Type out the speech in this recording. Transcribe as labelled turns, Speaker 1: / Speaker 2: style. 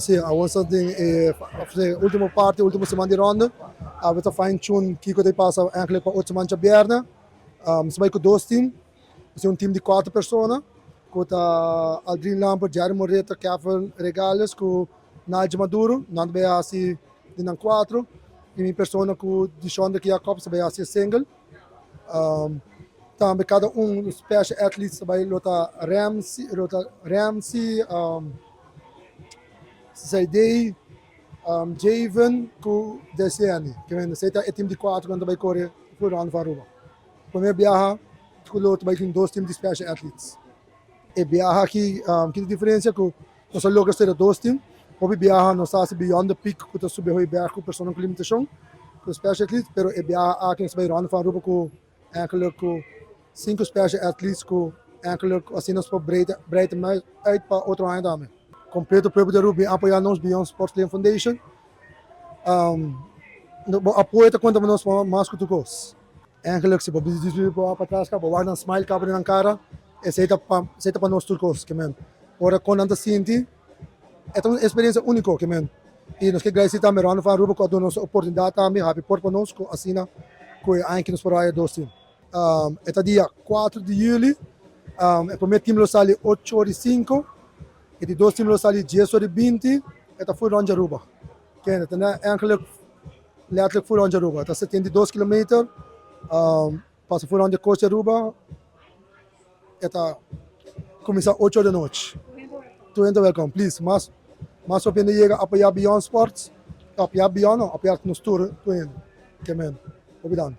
Speaker 1: Sì, a onça tem última parte, última semana de ronda. A gente fine tune Kiko de passa eigenlijk para 8 semanas de perna. Se vai com dois times, é um time de 4 pessoas. Com a Brainer Lampe, Jerry Moreta, Kevin Regales, com Nigel Maduro, não vai assim de 4. E minha pessoa com de Shonda que a Copa vai assim single. Também cada special athlete vai lutar Ramsey, Zaidei, Javen com DCN, que é time de 4 quando vai correr por Ronde van Aruba. Primeiro viaja, com o outro vai ter 2 times de special athletes. E viaja aqui, que diferença que nós logo ser 2 times, ou viaja não está beyond the peak, que subir o berg com pessoas com limitação, com special athletes, pero e viaja aqui nós vai Ronde van Aruba com 5 special athletes com assim nós podemos breiten mais uit para outro ano também. Completo o povo de Aruba apoiar nós Beyond Sports Lane Foundation. Apoio está quando nós mais que tu gostas. Eigenlijk se você diz para trás, para guardar smile cabra na cara, aceita para nós turcos, que men. Ora quando anda sente, é uma experiência única, que men. E nós que agradecer também Ronde van Aruba com a nossa oportunidade também, happy por nós com asina, com a que nos provaia dois times. É dia 4 de julho, o primeiro time sai 8h05. E de 2 times ali 10h20, eta foi Ronde van Aruba. Que é eigenlijk letterlijk voor Ronde van Aruba. Dat is 72 kilometer. Passa voor Ronde van Aruba. Eta começa 8 da noite. Tu entra welcome, please. Mas op in de jega apoiar Beyond Sports. Apoiar Beyond, apoiar nos tour. Tu entra. Que men. Obrigado.